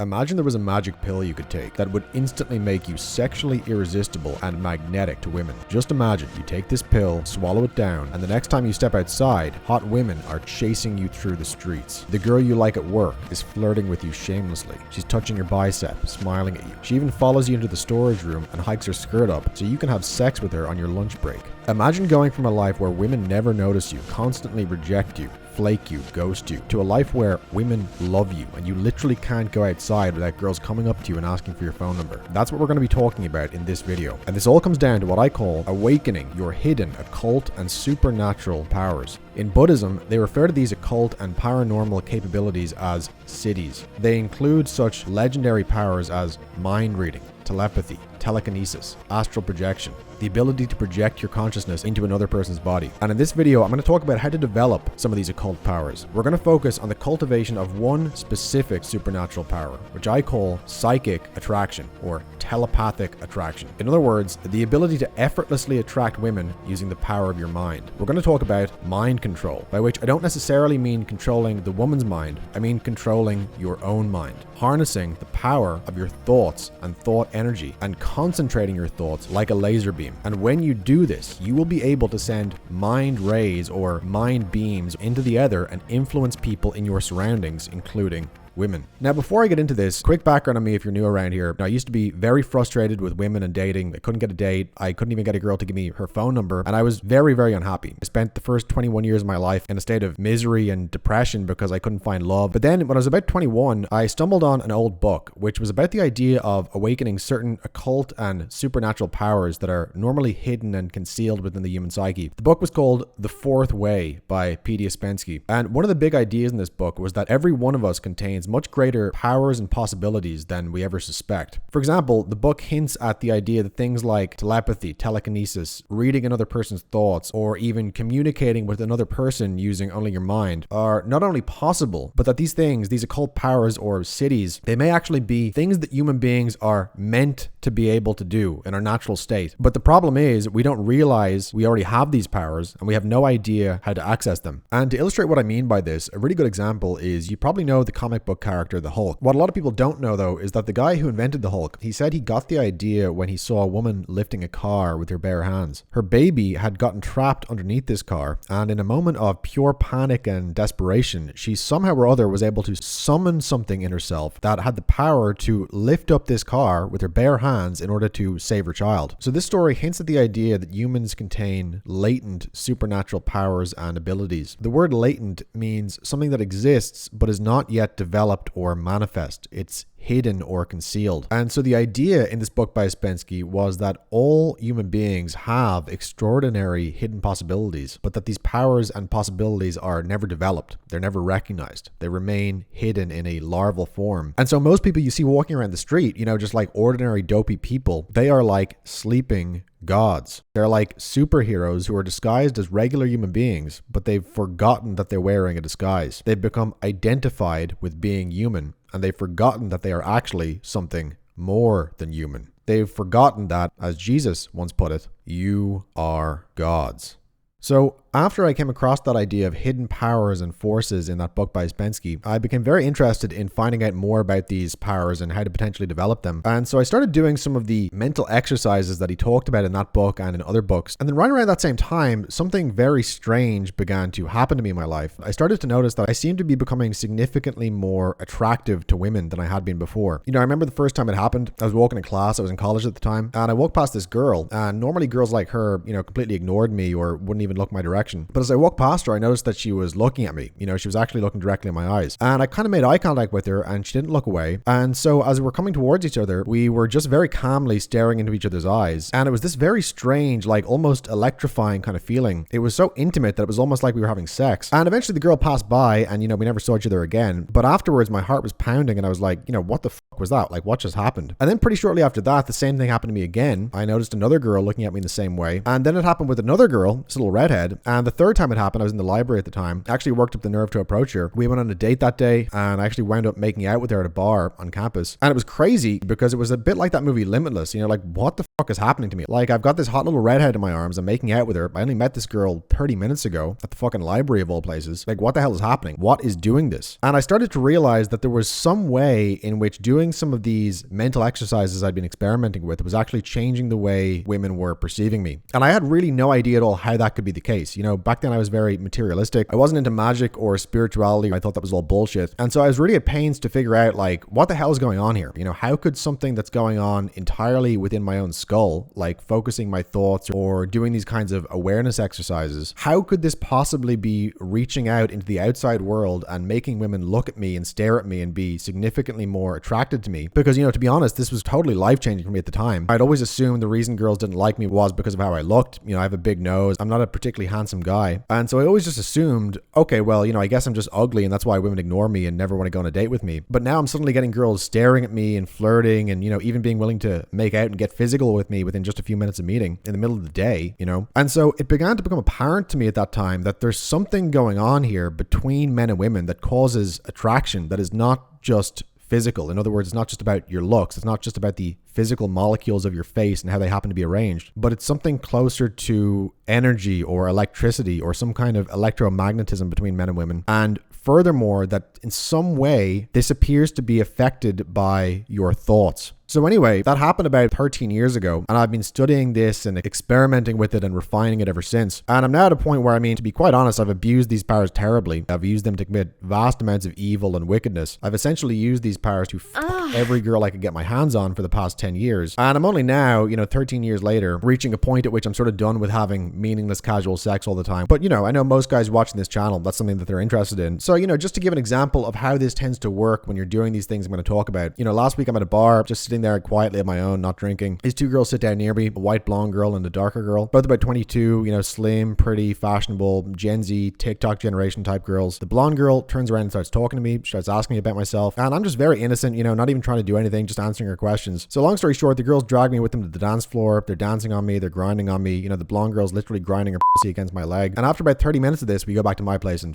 Imagine there was a magic pill you could take that would instantly make you sexually irresistible and magnetic to women. Just imagine you take this pill, swallow it down, and the next time you step outside, hot women are chasing you through the streets. The girl you like at work is flirting with you shamelessly. She's touching your bicep, smiling at you. She even follows you into the storage room and hikes her skirt up so you can have sex with her on your lunch break. Imagine going from a life where women never notice you, constantly reject you, flake you, ghost you, to a life where women love you and you literally can't go outside without girls coming up to you and asking for your phone number. That's what we're going to be talking about in this video. And this all comes down to what I call awakening your hidden occult and supernatural powers. In Buddhism, they refer to these occult and paranormal capabilities as siddhis. They include such legendary powers as mind reading, telepathy, telekinesis, astral projection, the ability to project your consciousness into another person's body. And in this video, I'm going to talk about how to develop some of these occult powers. We're going to focus on the cultivation of one specific supernatural power, which I call psychic attraction or telepathic attraction. In other words, the ability to effortlessly attract women using the power of your mind. We're going to talk about mind control, by which I don't necessarily mean controlling the woman's mind. I mean controlling your own mind. Harnessing the power of your thoughts and thought energy and concentrating your thoughts like a laser beam. And when you do this, you will be able to send mind rays or mind beams into the ether and influence people in your surroundings, including women. Now, before I get into this, quick background on me if you're new around here. Now, I used to be very frustrated with women and dating. I couldn't get a date. I couldn't even get a girl to give me her phone number. And I was very, very unhappy. I spent the first 21 years of my life in a state of misery and depression because I couldn't find love. But then when I was about 21, I stumbled on an old book, which was about the idea of awakening certain occult and supernatural powers that are normally hidden and concealed within the human psyche. The book was called The Fourth Way by P.D. Ouspensky. And one of the big ideas in this book was that every one of us contains much greater powers and possibilities than we ever suspect. For example, the book hints at the idea that things like telepathy, telekinesis, reading another person's thoughts, or even communicating with another person using only your mind are not only possible, but that these things, these occult powers or siddhis, they may actually be things that human beings are meant to be able to do in our natural state. But the problem is we don't realize we already have these powers and we have no idea how to access them. And to illustrate what I mean by this, a really good example is you probably know the comic book character, the Hulk. What a lot of people don't know though is that the guy who invented the Hulk, he said he got the idea when he saw a woman lifting a car with her bare hands. Her baby had gotten trapped underneath this car, and in a moment of pure panic and desperation, she somehow or other was able to summon something in herself that had the power to lift up this car with her bare hands in order to save her child. So this story hints at the idea that humans contain latent supernatural powers and abilities. The word latent means something that exists but is not yet developed or manifest. It's hidden or concealed. And so the idea in this book by Ouspensky was that all human beings have extraordinary hidden possibilities, but that these powers and possibilities are never developed. They're never recognized. They remain hidden in a larval form. And so most people you see walking around the street, just like ordinary dopey people, they are like sleeping gods. They're like superheroes who are disguised as regular human beings, but they've forgotten that they're wearing a disguise. They've become identified with being human, and they've forgotten that they are actually something more than human. They've forgotten that, as Jesus once put it, you are gods. So after I came across that idea of hidden powers and forces in that book by Ouspensky, I became very interested in finding out more about these powers and how to potentially develop them. And so I started doing some of the mental exercises that he talked about in that book and in other books. And then right around that same time, something very strange began to happen to me in my life. I started to notice that I seemed to be becoming significantly more attractive to women than I had been before. I remember the first time it happened, I was walking in class, I was in college at the time, and I walked past this girl, and normally girls like her, completely ignored me or wouldn't even look my direction. But as I walked past her, I noticed that she was looking at me. She was actually looking directly in my eyes. And I kind of made eye contact with her and she didn't look away. And so as we were coming towards each other, we were just very calmly staring into each other's eyes. And it was this very strange, like almost electrifying kind of feeling. It was so intimate that it was almost like we were having sex. And eventually the girl passed by and, we never saw each other again. But afterwards, my heart was pounding and I was like, what the fuck fuck was that? Like, what just happened? And then pretty shortly after that, the same thing happened to me again. I noticed another girl looking at me in the same way. And then it happened with another girl, this little redhead. And the third time it happened, I was in the library at the time. I actually worked up the nerve to approach her. We went on a date that day, and I actually wound up making out with her at a bar on campus. And it was crazy because it was a bit like that movie Limitless. You know, like, what the fuck is happening to me? Like, I've got this hot little redhead in my arms. I'm making out with her. I only met this girl 30 minutes ago at the fucking library of all places. Like, what the hell is happening? What is doing this? And I started to realize that there was some way in which doing some of these mental exercises I'd been experimenting with was actually changing the way women were perceiving me. And I had really no idea at all how that could be the case. You know, back then I was very materialistic. I wasn't into magic or spirituality. I thought that was all bullshit. And so I was really at pains to figure out, like, what the hell is going on here? You know, how could something that's going on entirely within my own skull, like focusing my thoughts or doing these kinds of awareness exercises, how could this possibly be reaching out into the outside world and making women look at me and stare at me and be significantly more attracted to me? Because, you know, to be honest, this was totally life-changing for me at the time. I'd always assumed the reason girls didn't like me was because of how I looked. You know, I have a big nose. I'm not a particularly handsome guy. And so I always just assumed, okay, well, you know, I guess I'm just ugly and that's why women ignore me and never want to go on a date with me. But now I'm suddenly getting girls staring at me and flirting and, you know, even being willing to make out and get physical with me within just a few minutes of meeting in the middle of the day, you know? And so it began to become apparent to me at that time that there's something going on here between men and women that causes attraction that is not just physical. In other words, it's not just about your looks. It's not just about the physical molecules of your face and how they happen to be arranged, but it's something closer to energy or electricity or some kind of electromagnetism between men and women. And furthermore, that in some way, this appears to be affected by your thoughts. So anyway, that happened about 13 years ago, and I've been studying this and experimenting with it and refining it ever since. And I'm now at a point where, I mean, to be quite honest, I've abused these powers terribly. I've used them to commit vast amounts of evil and wickedness. I've essentially used these powers to fuck every girl I could get my hands on for the past 10 years. And I'm only now, you know, 13 years later, reaching a point at which I'm sort of done with having meaningless casual sex all the time. But, you know, I know most guys watching this channel, that's something that they're interested in. So, you know, just to give an example of how this tends to work when you're doing these things I'm going to talk about. You know, last week I'm at a bar, just sitting there quietly at my own, not drinking. These two girls sit down near me, a white blonde girl and a darker girl. Both about 22, you know, slim, pretty, fashionable, Gen Z, TikTok generation type girls. The blonde girl turns around and starts talking to me, starts asking me about myself. And I'm just very innocent, you know, not even trying to do anything, just answering her questions. So long story short, the girls drag me with them to the dance floor. They're dancing on me. They're grinding on me. You know, the blonde girl's literally grinding her pussy against my leg. And after about 30 minutes of this, we go back to my place and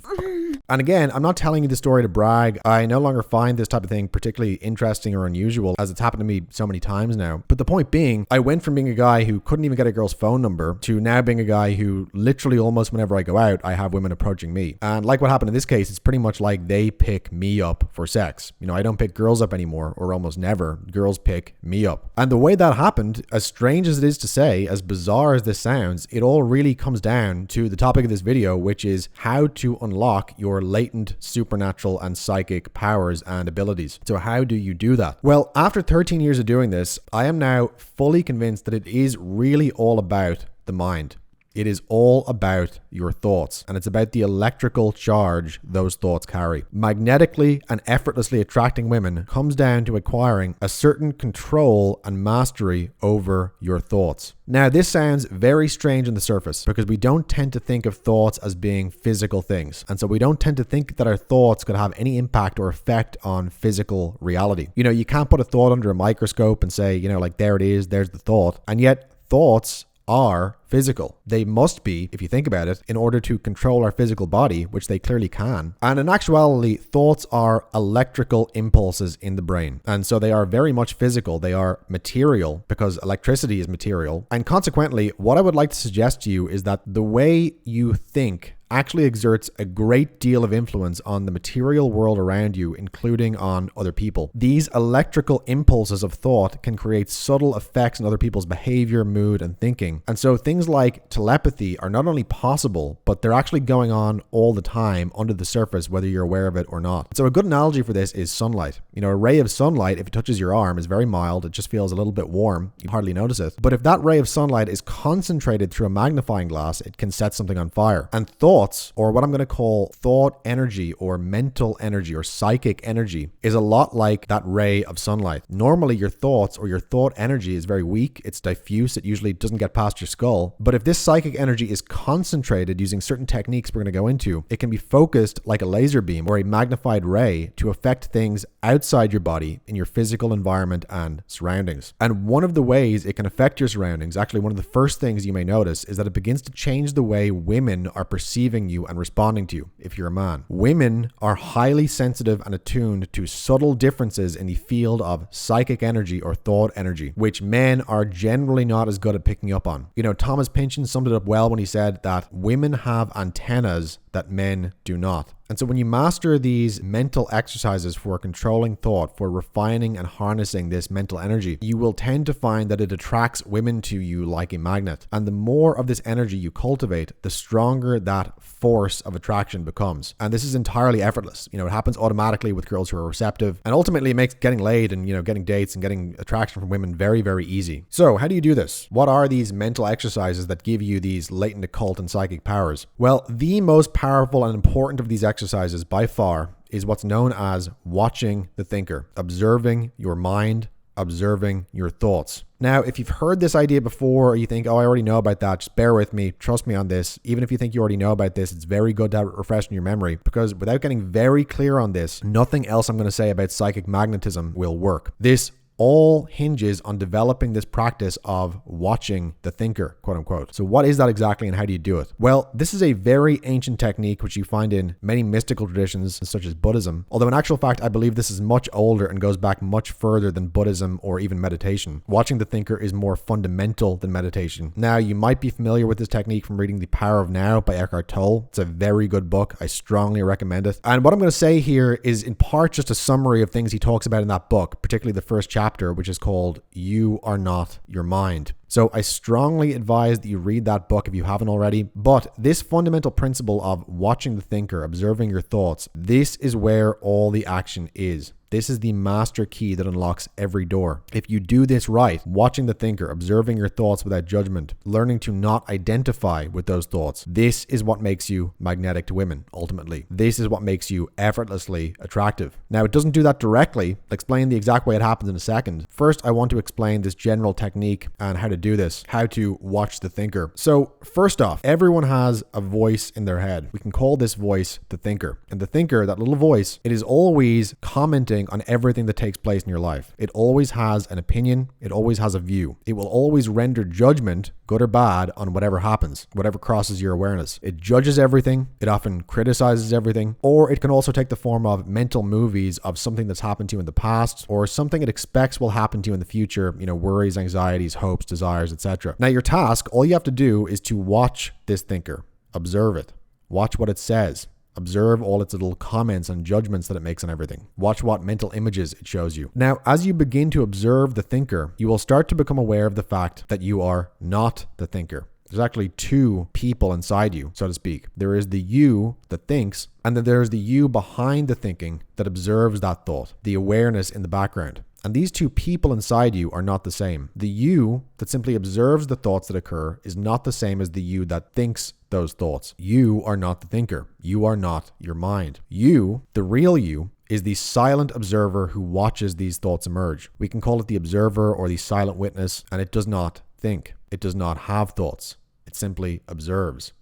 And again, I'm not telling you the story to brag. I no longer find this type of thing particularly interesting or unusual, as it's happened to me so many times now. But the point being, I went from being a guy who couldn't even get a girl's phone number to now being a guy who literally almost whenever I go out, I have women approaching me. And like what happened in this case, it's pretty much like they pick me up for sex. You know, I don't pick girls up anymore, or almost never. Girls pick me up. And the way that happened, as strange as it is to say, as bizarre as this sounds, it all really comes down to the topic of this video, which is how to unlock your latent supernatural and psychic powers and abilities. So how do you do that? Well, after 13 years of doing this, I am now fully convinced that it is really all about the mind. It is all about your thoughts, and it's about the electrical charge those thoughts carry. Magnetically and effortlessly attracting women comes down to acquiring a certain control and mastery over your thoughts. Now, this sounds very strange on the surface because we don't tend to think of thoughts as being physical things. And so we don't tend to think that our thoughts could have any impact or effect on physical reality. You know, you can't put a thought under a microscope and say, you know, like, there it is, there's the thought. And yet thoughts are physical. They must be, if you think about it, in order to control our physical body, which they clearly can. And in actuality, thoughts are electrical impulses in the brain. And so they are very much physical. They are material because electricity is material. And consequently, what I would like to suggest to you is that the way you think actually exerts a great deal of influence on the material world around you, including on other people. These electrical impulses of thought can create subtle effects on other people's behavior, mood, and thinking. And so things like telepathy are not only possible, but they're actually going on all the time under the surface, whether you're aware of it or not. So a good analogy for this is sunlight. You know, a ray of sunlight, if it touches your arm, is very mild. It just feels a little bit warm. You hardly notice it. But if that ray of sunlight is concentrated through a magnifying glass, it can set something on fire. And thought thoughts, or what I'm going to call thought energy or mental energy or psychic energy, is a lot like that ray of sunlight. Normally your thoughts or your thought energy is very weak. It's diffuse. It usually doesn't get past your skull. But if this psychic energy is concentrated using certain techniques we're going to go into, it can be focused like a laser beam or a magnified ray to affect things outside your body in your physical environment and surroundings. And one of the ways it can affect your surroundings, actually one of the first things you may notice, is that it begins to change the way women are perceiving you and responding to you if you're a man. Women are highly sensitive and attuned to subtle differences in the field of psychic energy or thought energy, which men are generally not as good at picking up on. You know, Thomas Pynchon summed it up well when he said that women have antennas that men do not. And so when you master these mental exercises for controlling thought, for refining and harnessing this mental energy, you will tend to find that it attracts women to you like a magnet. And the more of this energy you cultivate, the stronger that force of attraction becomes. And this is entirely effortless. You know, it happens automatically with girls who are receptive. And ultimately it makes getting laid and, getting dates and getting attraction from women very, very easy. So how do you do this? What are these mental exercises that give you these latent occult and psychic powers? Well, the most powerful and important of these exercises by far is what's known as watching the thinker, observing your mind, observing your thoughts. Now, if you've heard this idea before, or you think, oh, I already know about that, just bear with me, trust me on this. Even if you think you already know about this, it's very good to have it refreshed in your memory, because without getting very clear on this, nothing else I'm going to say about psychic magnetism will work. This all hinges on developing this practice of watching the thinker, quote unquote. So what is that exactly and how do you do it? Well, this is a very ancient technique which you find in many mystical traditions such as Buddhism. Although in actual fact, I believe this is much older and goes back much further than Buddhism or even meditation. Watching the thinker is more fundamental than meditation. Now, you might be familiar with this technique from reading The Power of Now by Eckhart Tolle. It's a very good book. I strongly recommend it. And what I'm going to say here is in part just a summary of things he talks about in that book, particularly the first chapter, which is called You Are Not Your Mind. So I strongly advise that you read that book if you haven't already. But this fundamental principle of watching the thinker, observing your thoughts, this is where all the action is. This is the master key that unlocks every door. If you do this right, watching the thinker, observing your thoughts without judgment, learning to not identify with those thoughts, this is what makes you magnetic to women, ultimately. This is what makes you effortlessly attractive. Now, it doesn't do that directly. I'll explain the exact way it happens in a second. First, I want to explain this general technique and how to do this, how to watch the thinker. So first off, everyone has a voice in their head. We can call this voice the thinker. And the thinker, that little voice, it is always commenting on everything that takes place in your life. It always has an opinion. It always has a view. It will always render judgment, good or bad, on whatever happens, whatever crosses your awareness. It judges everything. It often criticizes everything. Or it can also take the form of mental movies of something that's happened to you in the past or something it expects will happen to you in the future, worries, anxieties, hopes, desires, etc. Now, your task, all you have to do is to watch this thinker. Observe it. Watch what it says. Observe all its little comments and judgments that it makes on everything. Watch what mental images it shows you. Now, as you begin to observe the thinker, you will start to become aware of the fact that you are not the thinker. There's actually two people inside you, so to speak. There is the you that thinks, and then there's the you behind the thinking that observes that thought, the awareness in the background. And these two people inside you are not the same. The you that simply observes the thoughts that occur is not the same as the you that thinks those thoughts. You are not the thinker. You are not your mind. You, the real you, is the silent observer who watches these thoughts emerge. We can call it the observer or the silent witness, and it does not think. It does not have thoughts. It simply observes.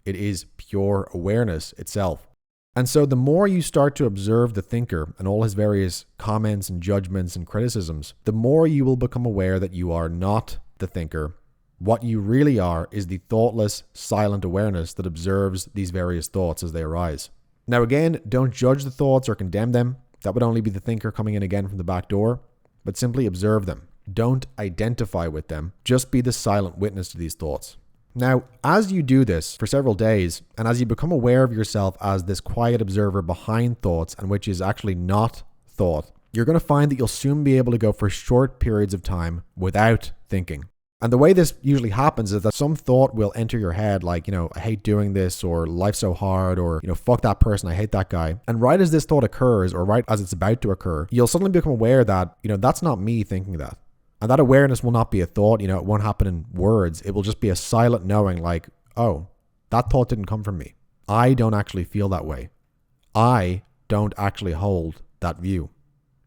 It is pure awareness itself. And so the more you start to observe the thinker and all his various comments and judgments and criticisms, the more you will become aware that you are not the thinker. What you really are is the thoughtless, silent awareness that observes these various thoughts as they arise. Now again, don't judge the thoughts or condemn them. That would only be the thinker coming in again from the back door, but simply observe them. Don't identify with them. Just be the silent witness to these thoughts. Now, as you do this for several days, and as you become aware of yourself as this quiet observer behind thoughts, and which is actually not thought, you're going to find that you'll soon be able to go for short periods of time without thinking. And the way this usually happens is that some thought will enter your head like, I hate doing this, or life's so hard, or, fuck that person, I hate that guy. And right as this thought occurs, or right as it's about to occur, you'll suddenly become aware that, that's not me thinking that. And that awareness will not be a thought, it won't happen in words. It will just be a silent knowing like, oh, that thought didn't come from me. I don't actually feel that way. I don't actually hold that view.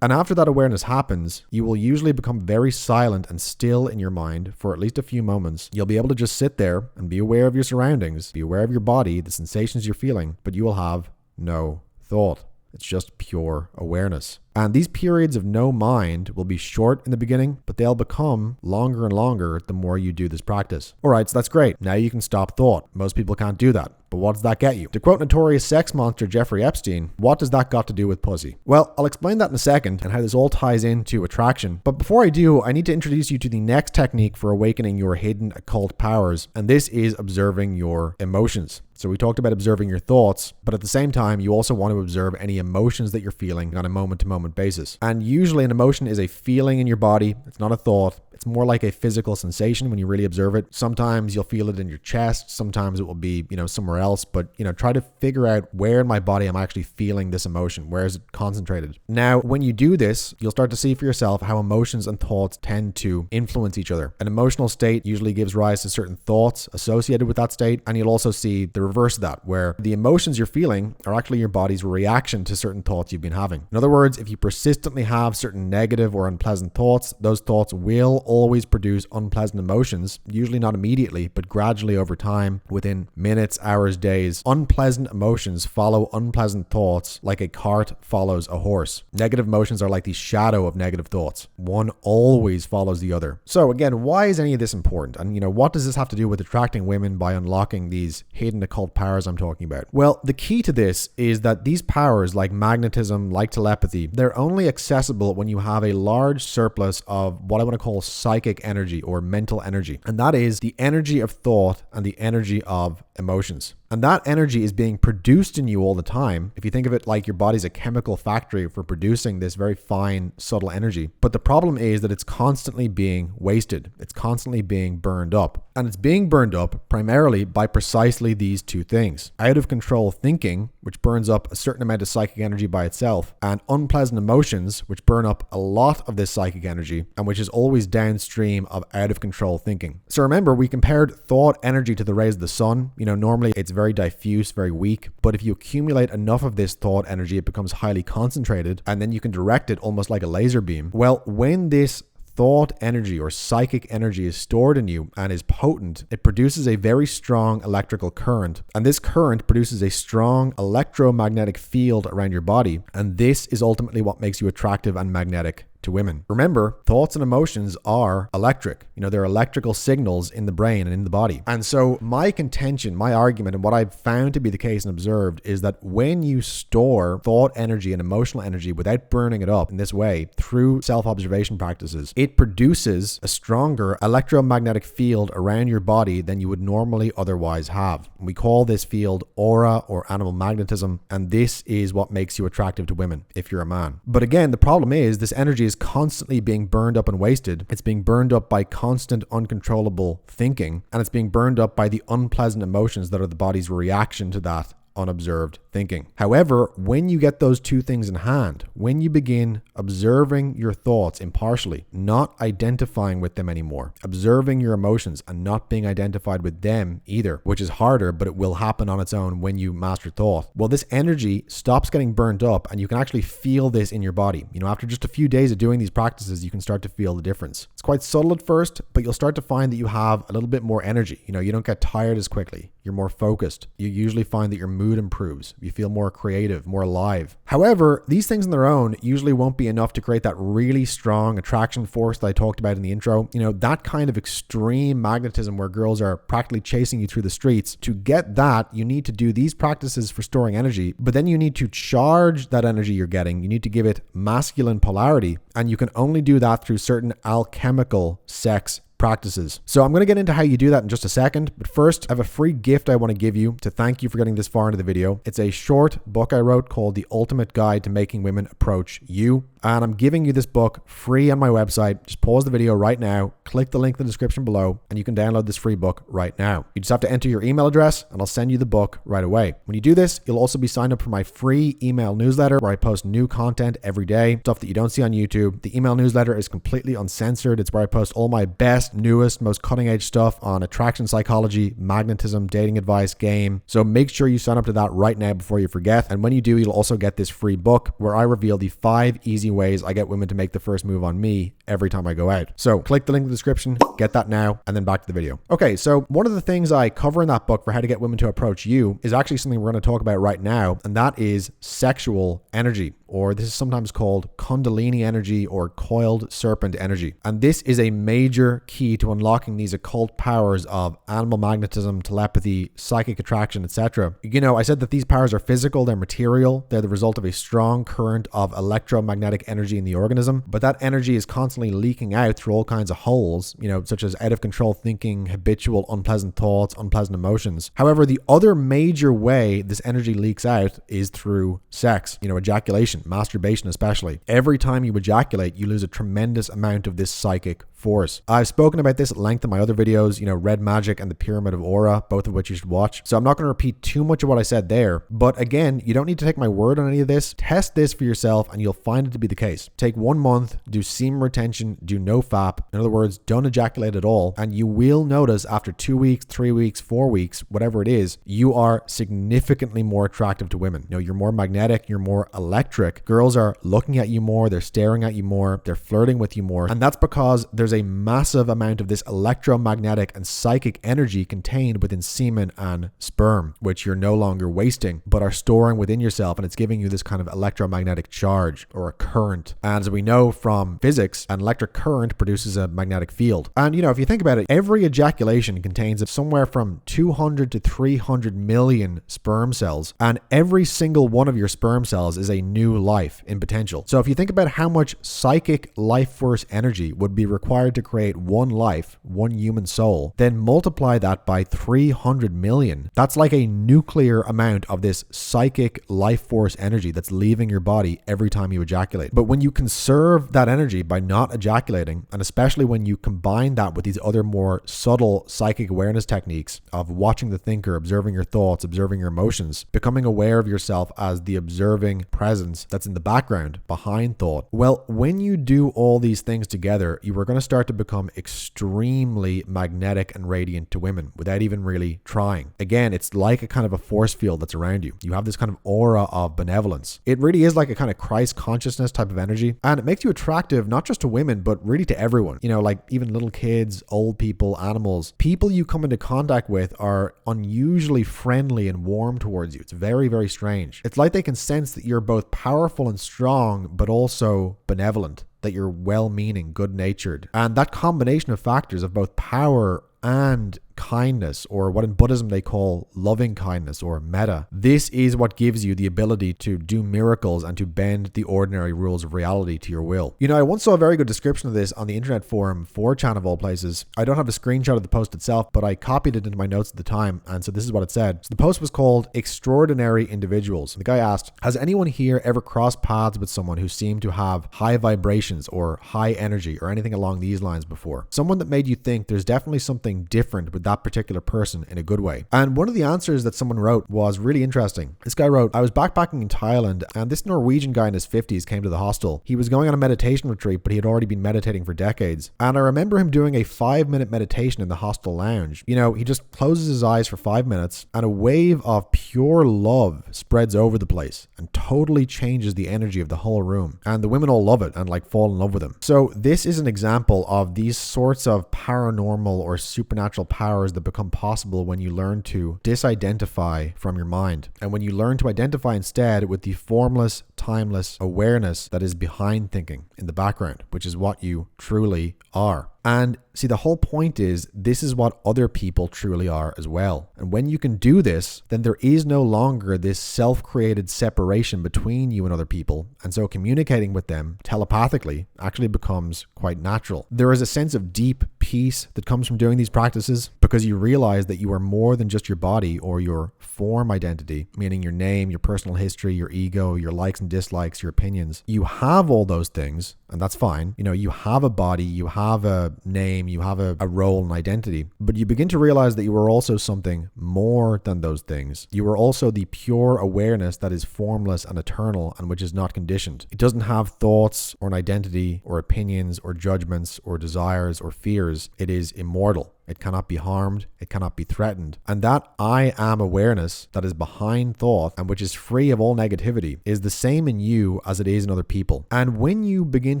And after that awareness happens, you will usually become very silent and still in your mind for at least a few moments. You'll be able to just sit there and be aware of your surroundings, be aware of your body, the sensations you're feeling, but you will have no thought. It's just pure awareness. And these periods of no mind will be short in the beginning, but they'll become longer and longer the more you do this practice. All right, so that's great. Now you can stop thought. Most people can't do that. But what does that get you? To quote notorious sex monster Jeffrey Epstein, what does that got to do with pussy? Well, I'll explain that in a second and how this all ties into attraction. But before I do, I need to introduce you to the next technique for awakening your hidden occult powers, and this is observing your emotions. So we talked about observing your thoughts, but at the same time, you also want to observe any emotions that you're feeling on a moment-to-moment basis. And usually an emotion is a feeling in your body. It's not a thought. It's more like a physical sensation when you really observe it. Sometimes you'll feel it in your chest. Sometimes it will be, somewhere else. But, try to figure out where in my body I'm actually feeling this emotion. Where is it concentrated? Now, when you do this, you'll start to see for yourself how emotions and thoughts tend to influence each other. An emotional state usually gives rise to certain thoughts associated with that state. And you'll also see the reverse of that, where the emotions you're feeling are actually your body's reaction to certain thoughts you've been having. In other words, if you persistently have certain negative or unpleasant thoughts, those thoughts will always produce unpleasant emotions, usually not immediately, but gradually over time, within minutes, hours, days. Unpleasant emotions follow unpleasant thoughts like a cart follows a horse. Negative emotions are like the shadow of negative thoughts. One always follows the other. So again, why is any of this important? And what does this have to do with attracting women by unlocking these hidden occult powers I'm talking about? Well, the key to this is that these powers, like magnetism, like telepathy, they're only accessible when you have a large surplus of what I want to call psychic energy or mental energy. And that is the energy of thought and the energy of emotions. And that energy is being produced in you all the time. If you think of it like your body's a chemical factory for producing this very fine, subtle energy. But the problem is that it's constantly being wasted. It's constantly being burned up. And it's being burned up primarily by precisely these two things. Out of control thinking, which burns up a certain amount of psychic energy by itself, and unpleasant emotions, which burn up a lot of this psychic energy, and which is always downstream of out of control thinking. So remember, we compared thought energy to the rays of the sun. Normally it's very diffuse, very weak, but if you accumulate enough of this thought energy, it becomes highly concentrated, and then you can direct it almost like a laser beam. Well, when this thought energy or psychic energy is stored in you and is potent, it produces a very strong electrical current. And this current produces a strong electromagnetic field around your body. And this is ultimately what makes you attractive and magnetic to women. Remember, thoughts and emotions are electric. They're electrical signals in the brain and in the body. And so my contention, my argument, and what I've found to be the case and observed is that when you store thought energy and emotional energy without burning it up in this way through self-observation practices, it produces a stronger electromagnetic field around your body than you would normally otherwise have. We call this field aura or animal magnetism, and this is what makes you attractive to women if you're a man. But again, the problem is this energy is constantly being burned up and wasted. It's being burned up by constant uncontrollable thinking, and it's being burned up by the unpleasant emotions that are the body's reaction to that unobserved thinking. However, when you get those two things in hand, when you begin observing your thoughts impartially, not identifying with them anymore, observing your emotions and not being identified with them either, which is harder, but it will happen on its own when you master thought. Well, this energy stops getting burned up, and you can actually feel this in your body. After just a few days of doing these practices, you can start to feel the difference. It's quite subtle at first, but you'll start to find that you have a little bit more energy. You don't get tired as quickly. You're more focused. You usually find that your mood improves. You feel more creative, more alive. However, these things on their own usually won't be enough to create that really strong attraction force that I talked about in the intro. That kind of extreme magnetism where girls are practically chasing you through the streets. To get that, you need to do these practices for storing energy, but then you need to charge that energy you're getting. You need to give it masculine polarity, and you can only do that through certain alchemical sex practices. So I'm going to get into how you do that in just a second, but first I have a free gift I want to give you to thank you for getting this far into the video. It's a short book I wrote called The Ultimate Guide to Making Women Approach You. And I'm giving you this book free on my website. Just pause the video right now, click the link in the description below, and you can download this free book right now. You just have to enter your email address and I'll send you the book right away. When you do this, you'll also be signed up for my free email newsletter where I post new content every day, stuff that you don't see on YouTube. The email newsletter is completely uncensored. It's where I post all my best, newest, most cutting edge stuff on attraction psychology, magnetism, dating advice, game. So make sure you sign up to that right now before you forget. And when you do, you'll also get this free book where I reveal the 5 easy ways I get women to make the first move on me every time I go out. So click the link in the description, get that now, and then back to the video. Okay, so one of the things I cover in that book for how to get women to approach you is actually something we're going to talk about right now, and that is sexual energy, or this is sometimes called Kundalini energy or coiled serpent energy. And this is a major key to unlocking these occult powers of animal magnetism, telepathy, psychic attraction, etc. You know, I said that these powers are physical, they're material, they're the result of a strong current of electromagnetic energy in the organism, but that energy is constantly leaking out through all kinds of holes, you know, such as out of control thinking, habitual unpleasant thoughts, unpleasant emotions. However, the other major way this energy leaks out is through sex, you know, ejaculation, masturbation especially. Every time you ejaculate, you lose a tremendous amount of this psychic force. I've spoken about this at length in my other videos, you know, Red Magic and the Pyramid of Aura, both of which you should watch. So I'm not going to repeat too much of what I said there, but again, you don't need to take my word on any of this. Test this for yourself and you'll find it to be the case. Take 1 month, do semen retention, do no FAP. In other words, don't ejaculate at all. And you will notice after 2 weeks, 3 weeks, 4 weeks, whatever it is, you are significantly more attractive to women. You know, you're more magnetic, you're more electric. Girls are looking at you more, they're staring at you more, they're flirting with you more. And that's because there's a massive amount of this electromagnetic and psychic energy contained within semen and sperm, which you're no longer wasting, but are storing within yourself. And it's giving you this kind of electromagnetic charge or a current. And as we know from physics, an electric current produces a magnetic field. And, you know, if you think about it, every ejaculation contains somewhere from 200 to 300 million sperm cells. And every single one of your sperm cells is a new life in potential. So if you think about how much psychic life force energy would be required to create one life, one human soul, then multiply that by 300 million. That's like a nuclear amount of this psychic life force energy that's leaving your body every time you ejaculate. But when you conserve that energy by not ejaculating, and especially when you combine that with these other more subtle psychic awareness techniques of watching the thinker, observing your thoughts, observing your emotions, becoming aware of yourself as the observing presence that's in the background behind thought. Well, when you do all these things together, you are going to start to become extremely magnetic and radiant to women without even really trying. Again, it's like a kind of a force field that's around you. You have this kind of aura of benevolence. It really is like a kind of Christ consciousness type of energy, and it makes you attractive not just to women, but really to everyone. You know, like even little kids, old people, animals. People you come into contact with are unusually friendly and warm towards you. It's very, very strange. It's like they can sense that you're both powerful and strong, but also benevolent, that you're well-meaning, good-natured. And that combination of factors of both power and kindness, or what in Buddhism they call loving kindness or metta. This is what gives you the ability to do miracles and to bend the ordinary rules of reality to your will. You know, I once saw a very good description of this on the internet forum 4chan of all places. I don't have a screenshot of the post itself, but I copied it into my notes at the time, and so this is what it said. So the post was called Extraordinary Individuals. The guy asked, has anyone here ever crossed paths with someone who seemed to have high vibrations or high energy or anything along these lines before? Someone that made you think there's definitely something different with that particular person in a good way. And one of the answers that someone wrote was really interesting. This guy wrote, I was backpacking in Thailand and this Norwegian guy in his 50s came to the hostel. He was going on a meditation retreat, but he had already been meditating for decades. And I remember him doing a 5-minute meditation in the hostel lounge. You know, he just closes his eyes for 5 minutes and a wave of pure love spreads over the place and totally changes the energy of the whole room. And the women all love it and like fall in love with him. So this is an example of these sorts of paranormal or supernatural powers that become possible when you learn to disidentify from your mind, and when you learn to identify instead with the formless, timeless awareness that is behind thinking in the background, which is what you truly are. And see, the whole point is this is what other people truly are as well. And when you can do this, then there is no longer this self-created separation between you and other people. And so communicating with them telepathically actually becomes quite natural. There is a sense of deep peace that comes from doing these practices because you realize that you are more than just your body or your form identity, meaning your name, your personal history, your ego, your likes and dislikes, your opinions. You have all those things, and that's fine. You know, you have a body, you have a name, you have a role and identity, but you begin to realize that you are also something more than those things. You are also the pure awareness that is formless and eternal and which is not conditioned. It doesn't have thoughts or an identity or opinions or judgments or desires or fears. It is immortal. It cannot be harmed. It cannot be threatened. And that I am awareness that is behind thought and which is free of all negativity is the same in you as it is in other people. And when you begin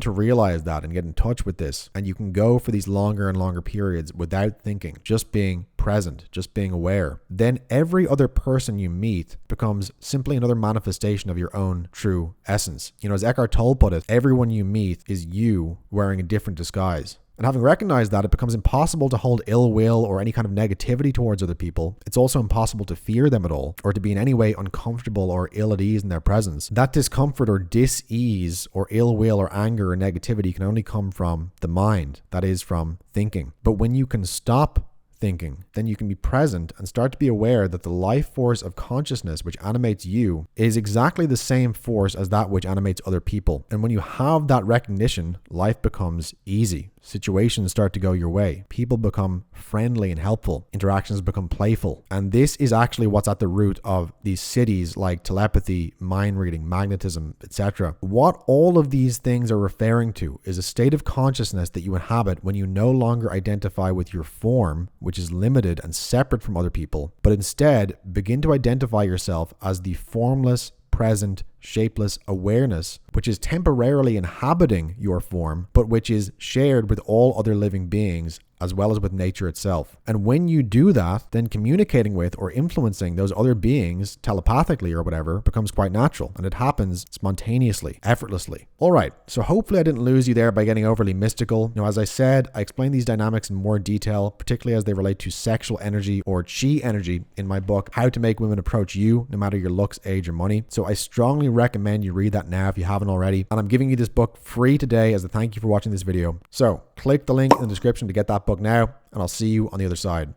to realize that and get in touch with this, and you can go for these longer and longer periods without thinking, just being present, just being aware, then every other person you meet becomes simply another manifestation of your own true essence. You know, as Eckhart Tolle put it, everyone you meet is you wearing a different disguise. And having recognized that, it becomes impossible to hold ill will or any kind of negativity towards other people. It's also impossible to fear them at all or to be in any way uncomfortable or ill at ease in their presence. That discomfort or dis-ease or ill will or anger or negativity can only come from the mind, that is, from thinking. But when you can stop thinking, then you can be present and start to be aware that the life force of consciousness which animates you is exactly the same force as that which animates other people. And when you have that recognition, life becomes easy. Situations start to go your way. People become friendly and helpful. Interactions become playful. And this is actually what's at the root of these cities like telepathy, mind reading, magnetism, etc. What all of these things are referring to is a state of consciousness that you inhabit when you no longer identify with your form, which is limited and separate from other people, but instead begin to identify yourself as the formless, present, shapeless awareness, which is temporarily inhabiting your form, but which is shared with all other living beings as well as with nature itself. And when you do that, then communicating with or influencing those other beings telepathically or whatever becomes quite natural, and it happens spontaneously, effortlessly. All right, so hopefully I didn't lose you there by getting overly mystical. As I said, I explain these dynamics in more detail, particularly as they relate to sexual energy or chi energy in my book, How to Make Women Approach You, no matter your looks, age, or money. So I strongly recommend you read that now if you haven't already. And I'm giving you this book free today as a thank you for watching this video. So click the link in the description to get that book now, and I'll see you on the other side.